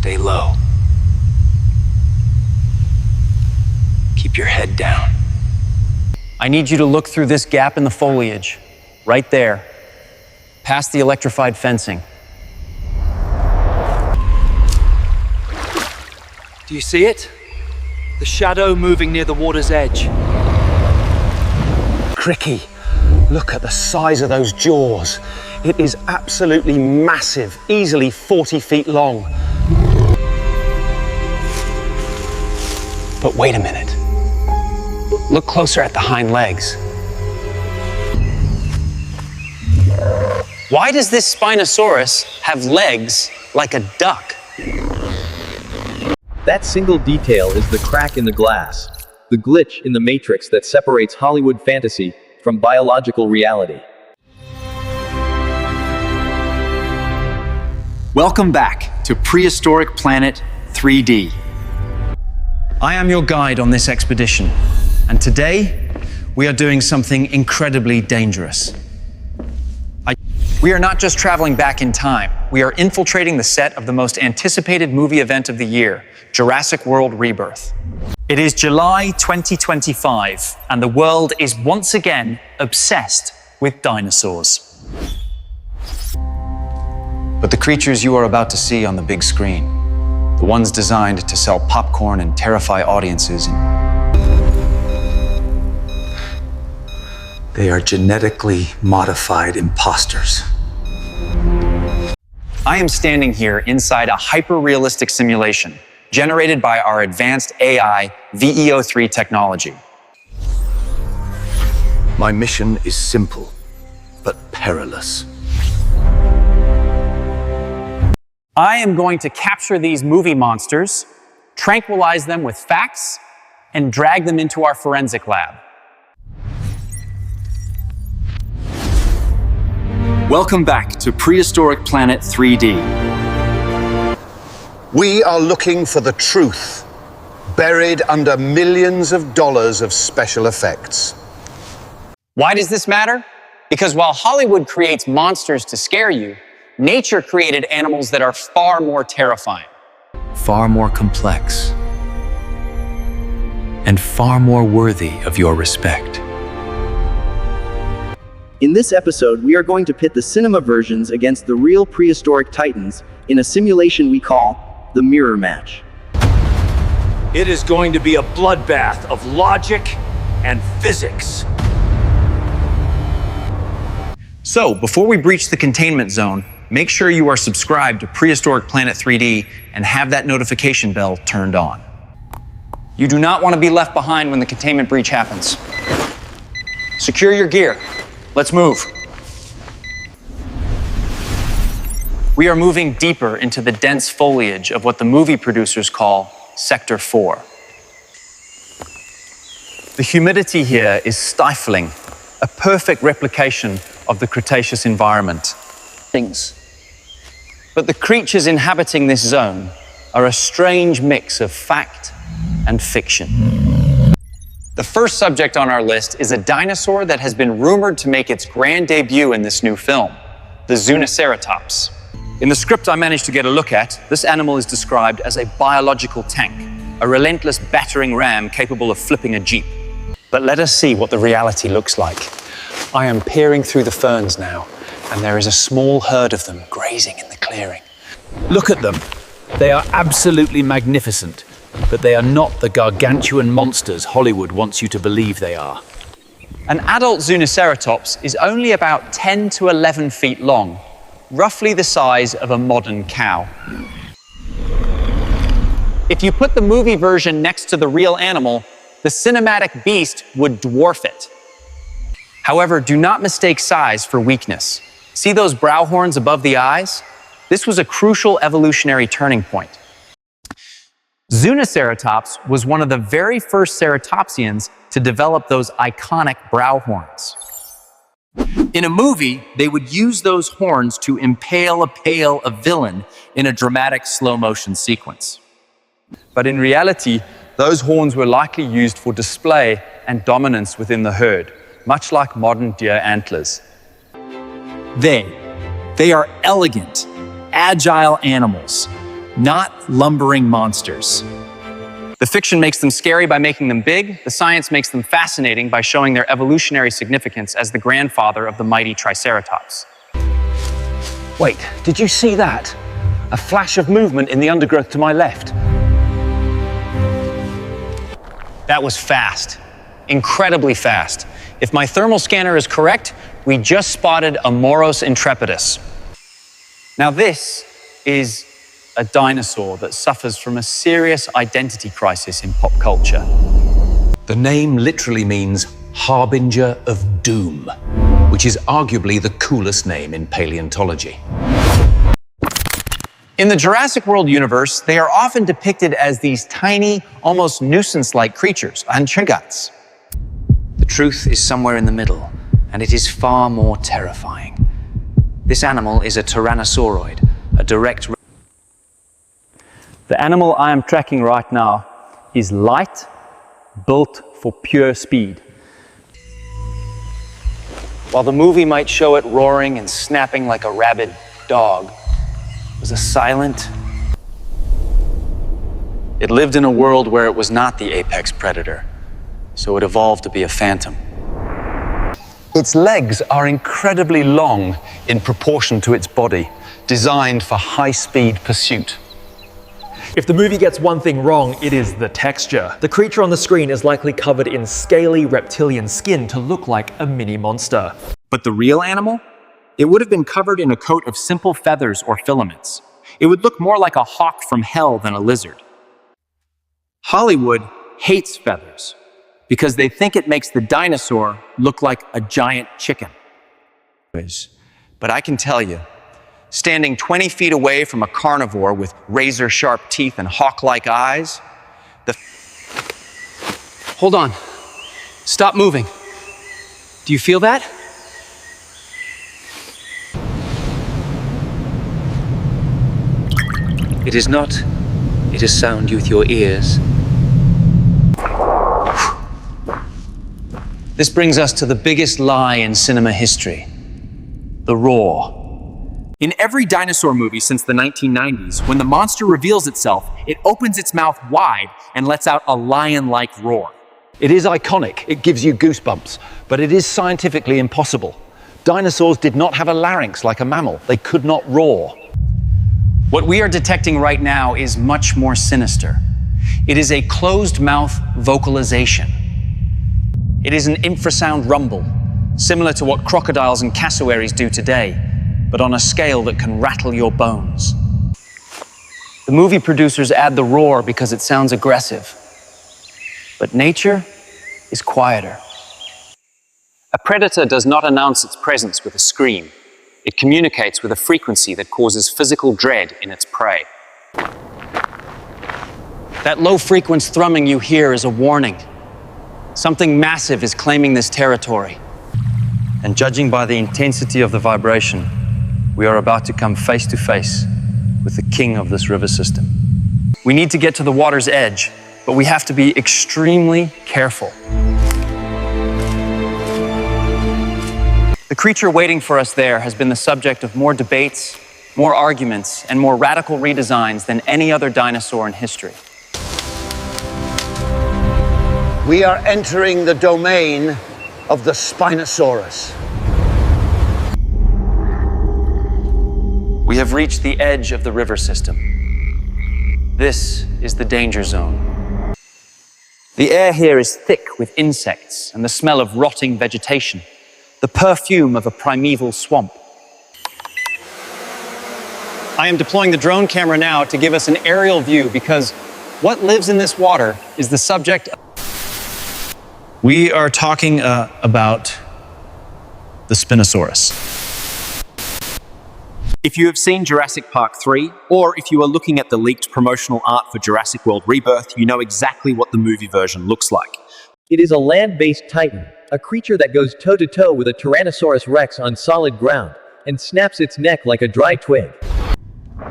Stay low. Keep your head down. I need you to look through this gap in the foliage, right there, past the electrified fencing. Do you see it? The shadow moving near the water's edge. Cricky, look at the size of those jaws. It is absolutely massive, easily 40 feet long. But wait a minute. Look closer at the hind legs. Why does this Spinosaurus have legs like a duck? That single detail is the crack in the glass, the glitch in the matrix that separates Hollywood fantasy from biological reality. Welcome back to Prehistoric Planet 3D. I am your guide on this expedition, and today we are doing something incredibly dangerous. We are not just traveling back in time, we are infiltrating the set of the most anticipated movie event of the year, Jurassic World Rebirth. It is July 2025, and the world is once again obsessed with dinosaurs. But the creatures you are about to see on the big screen, the ones designed to sell popcorn and terrify audiences, They are genetically modified imposters. I am standing here inside a hyper-realistic simulation generated by our advanced AI VEO3 technology. My mission is simple, but perilous. I am going to capture these movie monsters, tranquilize them with facts, and drag them into our forensic lab. Welcome back to Prehistoric Planet 3D. We are looking for the truth, buried under millions of dollars of special effects. Why does this matter? Because while Hollywood creates monsters to scare you, nature created animals that are far more terrifying. Far more complex. And far more worthy of your respect. In this episode, we are going to pit the cinema versions against the real prehistoric titans in a simulation we call the Mirror Match. It is going to be a bloodbath of logic and physics. So, before we breach the containment zone, make sure you are subscribed to Prehistoric Planet 3D and have that notification bell turned on. You do not want to be left behind when the containment breach happens. Secure your gear. Let's move. We are moving deeper into the dense foliage of what the movie producers call Sector 4. The humidity here is stifling, a perfect replication of the Cretaceous environment. But the creatures inhabiting this zone are a strange mix of fact and fiction. The first subject on our list is a dinosaur that has been rumored to make its grand debut in this new film, the Zuniceratops. In the script I managed to get a look at, this animal is described as a biological tank, a relentless battering ram capable of flipping a jeep. But let us see what the reality looks like. I am peering through the ferns now, and there is a small herd of them grazing in the clearing. Look at them. They are absolutely magnificent, but they are not the gargantuan monsters Hollywood wants you to believe they are. An adult Zuniceratops is only about 10 to 11 feet long, roughly the size of a modern cow. If you put the movie version next to the real animal, the cinematic beast would dwarf it. However, do not mistake size for weakness. See those brow horns above the eyes? This was a crucial evolutionary turning point. Zuniceratops was one of the very first ceratopsians to develop those iconic brow horns. In a movie, they would use those horns to impale a villain in a dramatic slow-motion sequence. But in reality, those horns were likely used for display and dominance within the herd, much like modern deer antlers. They are elegant, agile animals, not lumbering monsters. The fiction makes them scary by making them big. The science makes them fascinating by showing their evolutionary significance as the grandfather of the mighty Triceratops. Wait, did you see that? A flash of movement in the undergrowth to my left. That was fast. Incredibly fast. If my thermal scanner is correct, we just spotted a Moros Intrepidus. Now this is a dinosaur that suffers from a serious identity crisis in pop culture. The name literally means harbinger of doom, which is arguably the coolest name in paleontology. In the Jurassic World universe, they are often depicted as these tiny, almost nuisance-like creatures, anchigats. The truth is somewhere in the middle, and it is far more terrifying. This animal is a tyrannosauroid, a direct... The animal I am tracking right now is light, built for pure speed. While the movie might show it roaring and snapping like a rabid dog, it was a silent... It lived in a world where it was not the apex predator, so it evolved to be a phantom. Its legs are incredibly long in proportion to its body, designed for high-speed pursuit. If the movie gets one thing wrong, it is the texture. The creature on the screen is likely covered in scaly reptilian skin to look like a mini monster. But the real animal? It would have been covered in a coat of simple feathers or filaments. It would look more like a hawk from hell than a lizard. Hollywood hates feathers because they think it makes the dinosaur look like a giant chicken. But I can tell you, standing 20 feet away from a carnivore with razor-sharp teeth and hawk-like eyes, Hold on. Stop moving. Do you feel that? It is not. It is sound with your ears. This brings us to the biggest lie in cinema history, the roar. In every dinosaur movie since the 1990s, when the monster reveals itself, it opens its mouth wide and lets out a lion-like roar. It is iconic, it gives you goosebumps, but it is scientifically impossible. Dinosaurs did not have a larynx like a mammal. They could not roar. What we are detecting right now is much more sinister. It is a closed-mouth vocalization. It is an infrasound rumble, similar to what crocodiles and cassowaries do today, but on a scale that can rattle your bones. The movie producers add the roar because it sounds aggressive. But nature is quieter. A predator does not announce its presence with a scream. It communicates with a frequency that causes physical dread in its prey. That low-frequency thrumming you hear is a warning. Something massive is claiming this territory. And judging by the intensity of the vibration, we are about to come face to face with the king of this river system. We need to get to the water's edge, but we have to be extremely careful. The creature waiting for us there has been the subject of more debates, more arguments, and more radical redesigns than any other dinosaur in history. We are entering the domain of the Spinosaurus. We have reached the edge of the river system. This is the danger zone. The air here is thick with insects and the smell of rotting vegetation, the perfume of a primeval swamp. I am deploying the drone camera now to give us an aerial view because what lives in this water is the subject of... We are talking about the Spinosaurus. If you have seen Jurassic Park 3, or if you are looking at the leaked promotional art for Jurassic World Rebirth, you know exactly what the movie version looks like. It is a land-based titan, a creature that goes toe-to-toe with a Tyrannosaurus Rex on solid ground, and snaps its neck like a dry twig.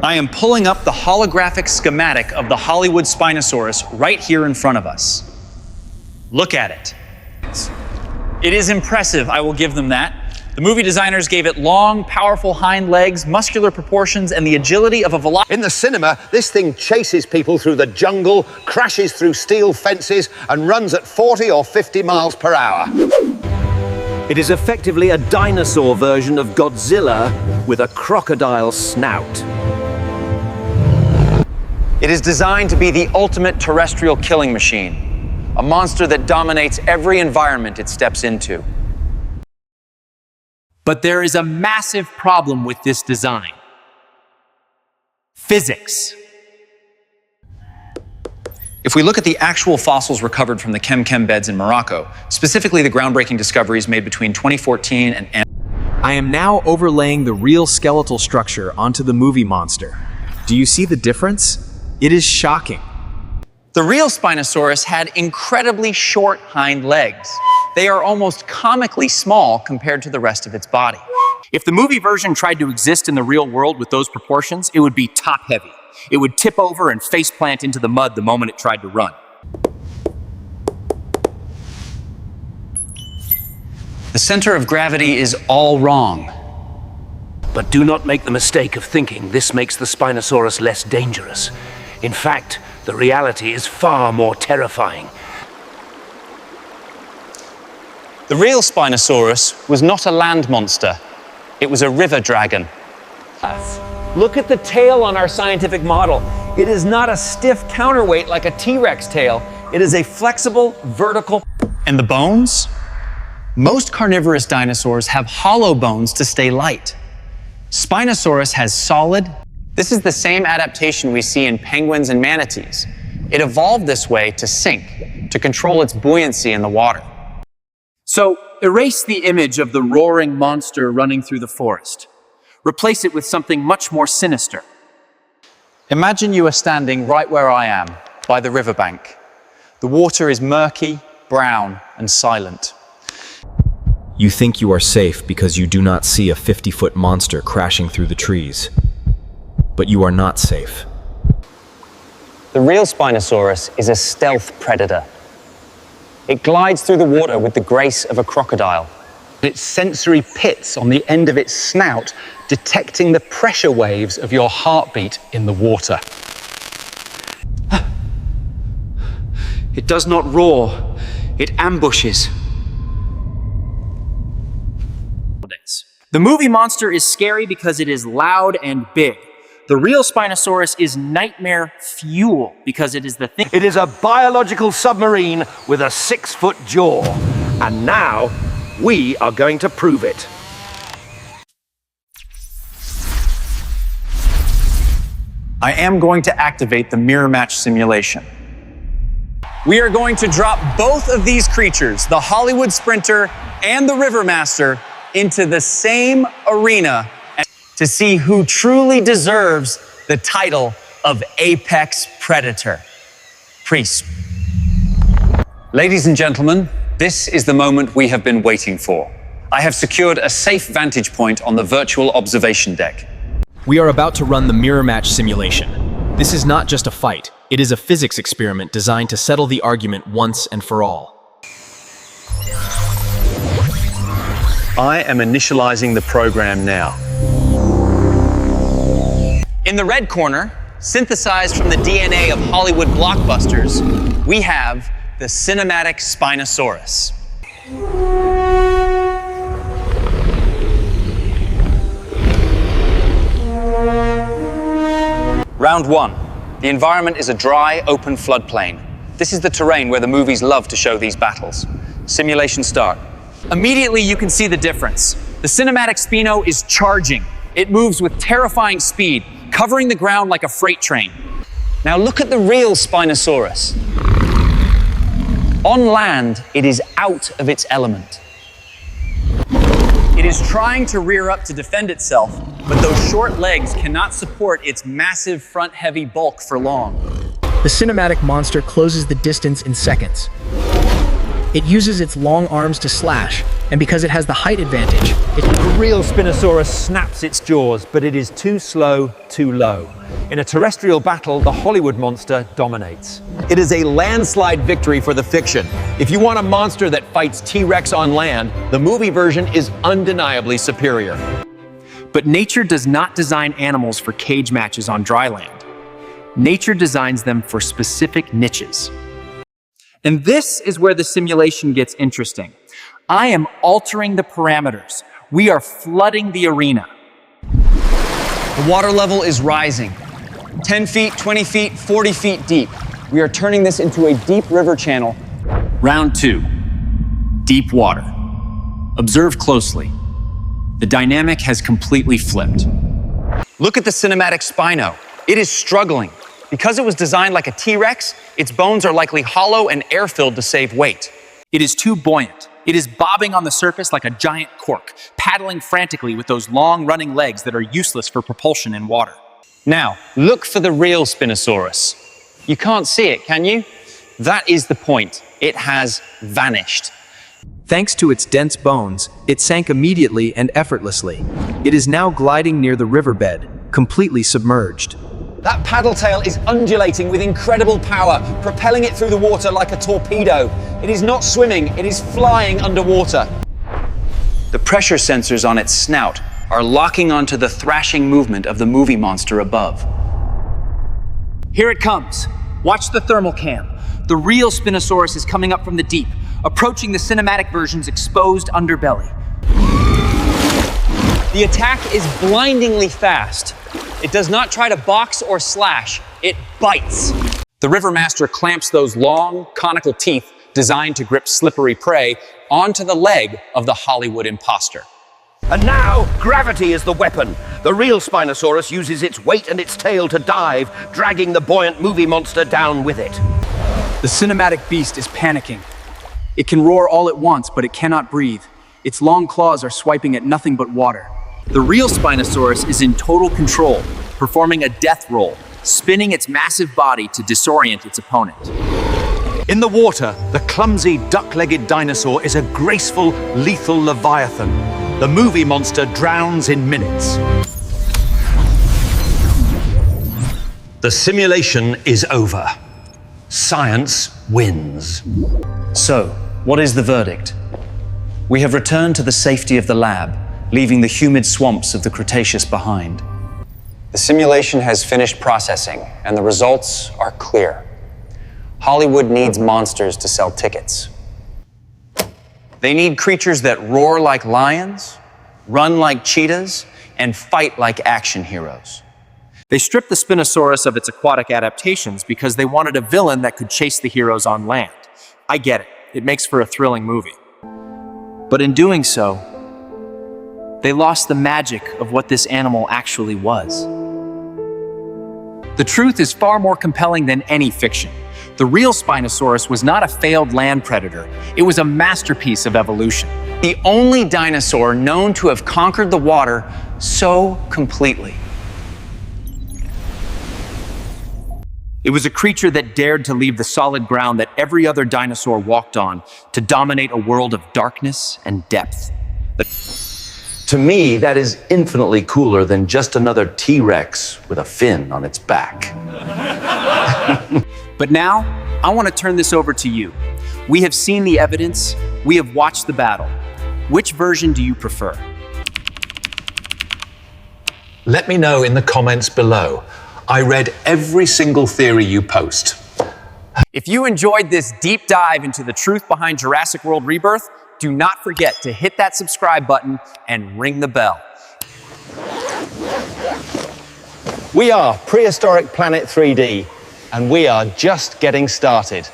I am pulling up the holographic schematic of the Hollywood Spinosaurus right here in front of us. Look at it. It is impressive, I will give them that. The movie designers gave it long, powerful hind legs, muscular proportions, and the agility of a velociraptor. In the cinema, this thing chases people through the jungle, crashes through steel fences, and runs at 40 or 50 miles per hour. It is effectively a dinosaur version of Godzilla with a crocodile snout. It is designed to be the ultimate terrestrial killing machine, a monster that dominates every environment it steps into. But there is a massive problem with this design. Physics. If we look at the actual fossils recovered from the Kem beds in Morocco, specifically the groundbreaking discoveries made between 2014 and... I am now overlaying the real skeletal structure onto the movie monster. Do you see the difference? It is shocking. The real Spinosaurus had incredibly short hind legs. They are almost comically small compared to the rest of its body. If the movie version tried to exist in the real world with those proportions, it would be top-heavy. It would tip over and faceplant into the mud the moment it tried to run. The center of gravity is all wrong. But do not make the mistake of thinking this makes the Spinosaurus less dangerous. In fact, the reality is far more terrifying. The real Spinosaurus was not a land monster. It was a river dragon. Look at the tail on our scientific model. It is not a stiff counterweight like a T-Rex tail. It is a flexible, vertical... And the bones? Most carnivorous dinosaurs have hollow bones to stay light. Spinosaurus has solid. This is the same adaptation we see in penguins and manatees. It evolved this way to sink, to control its buoyancy in the water. So, erase the image of the roaring monster running through the forest. Replace it with something much more sinister. Imagine you are standing right where I am, by the riverbank. The water is murky, brown, and silent. You think you are safe because you do not see a 50-foot monster crashing through the trees. But you are not safe. The real Spinosaurus is a stealth predator. It glides through the water with the grace of a crocodile. Its sensory pits on the end of its snout detecting the pressure waves of your heartbeat in the water. It does not roar, it ambushes. The movie monster is scary because it is loud and big. The real Spinosaurus is nightmare fuel because it is the thing. It is a biological submarine with a 6-foot jaw. And now, we are going to prove it. I am going to activate the mirror match simulation. We are going to drop both of these creatures, the Hollywood Sprinter and the River Master, into the same arena to see who truly deserves the title of Apex Predator. Priest. Ladies and gentlemen, this is the moment we have been waiting for. I have secured a safe vantage point on the virtual observation deck. We are about to run the mirror match simulation. This is not just a fight. It is a physics experiment designed to settle the argument once and for all. I am initializing the program now. In the red corner, synthesized from the DNA of Hollywood blockbusters, we have the cinematic Spinosaurus. Round 1. The environment is a dry, open floodplain. This is the terrain where the movies love to show these battles. Simulation start. Immediately you can see the difference. The cinematic Spino is charging. It moves with terrifying speed, covering the ground like a freight train. Now look at the real Spinosaurus. On land, it is out of its element. It is trying to rear up to defend itself, but those short legs cannot support its massive front-heavy bulk for long. The cinematic monster closes the distance in seconds. It uses its long arms to slash, and because it has the height advantage, The real Spinosaurus snaps its jaws, but it is too slow, too low. In a terrestrial battle, the Hollywood monster dominates. It is a landslide victory for the fiction. If you want a monster that fights T-Rex on land, the movie version is undeniably superior. But nature does not design animals for cage matches on dry land. Nature designs them for specific niches. And this is where the simulation gets interesting. I am altering the parameters. We are flooding the arena. The water level is rising. 10 feet, 20 feet, 40 feet deep. We are turning this into a deep river channel. Round 2. Deep water. Observe closely. The dynamic has completely flipped. Look at the cinematic Spino. It is struggling. Because it was designed like a T-Rex, its bones are likely hollow and air-filled to save weight. It is too buoyant. It is bobbing on the surface like a giant cork, paddling frantically with those long running legs that are useless for propulsion in water. Now, look for the real Spinosaurus. You can't see it, can you? That is the point. It has vanished. Thanks to its dense bones, it sank immediately and effortlessly. It is now gliding near the riverbed, completely submerged. That paddle tail is undulating with incredible power, propelling it through the water like a torpedo. It is not swimming, it is flying underwater. The pressure sensors on its snout are locking onto the thrashing movement of the movie monster above. Here it comes. Watch the thermal cam. The real Spinosaurus is coming up from the deep, approaching the cinematic version's exposed underbelly. The attack is blindingly fast. It does not try to box or slash, it bites. The River Master clamps those long, conical teeth designed to grip slippery prey onto the leg of the Hollywood imposter. And now, gravity is the weapon. The real Spinosaurus uses its weight and its tail to dive, dragging the buoyant movie monster down with it. The cinematic beast is panicking. It can roar all it wants, but it cannot breathe. Its long claws are swiping at nothing but water. The real Spinosaurus is in total control, performing a death roll, spinning its massive body to disorient its opponent. In the water, the clumsy duck-legged dinosaur is a graceful, lethal leviathan. The movie monster drowns in minutes. The simulation is over. Science wins. So, what is the verdict? We have returned to the safety of the lab, leaving the humid swamps of the Cretaceous behind. The simulation has finished processing, and the results are clear. Hollywood needs monsters to sell tickets. They need creatures that roar like lions, run like cheetahs, and fight like action heroes. They stripped the Spinosaurus of its aquatic adaptations because they wanted a villain that could chase the heroes on land. I get it. It makes for a thrilling movie. But in doing so, they lost the magic of what this animal actually was. The truth is far more compelling than any fiction. The real Spinosaurus was not a failed land predator. It was a masterpiece of evolution. The only dinosaur known to have conquered the water so completely. It was a creature that dared to leave the solid ground that every other dinosaur walked on to dominate a world of darkness and depth. To me, that is infinitely cooler than just another T-Rex with a fin on its back. But now, I want to turn this over to you. We have seen the evidence, we have watched the battle. Which version do you prefer? Let me know in the comments below. I read every single theory you post. If you enjoyed this deep dive into the truth behind Jurassic World Rebirth, do not forget to hit that subscribe button and ring the bell. We are Prehistoric Planet 3D, and we are just getting started.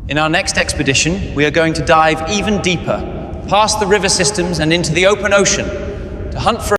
In our next expedition, we are going to dive even deeper, past the river systems and into the open ocean, to hunt for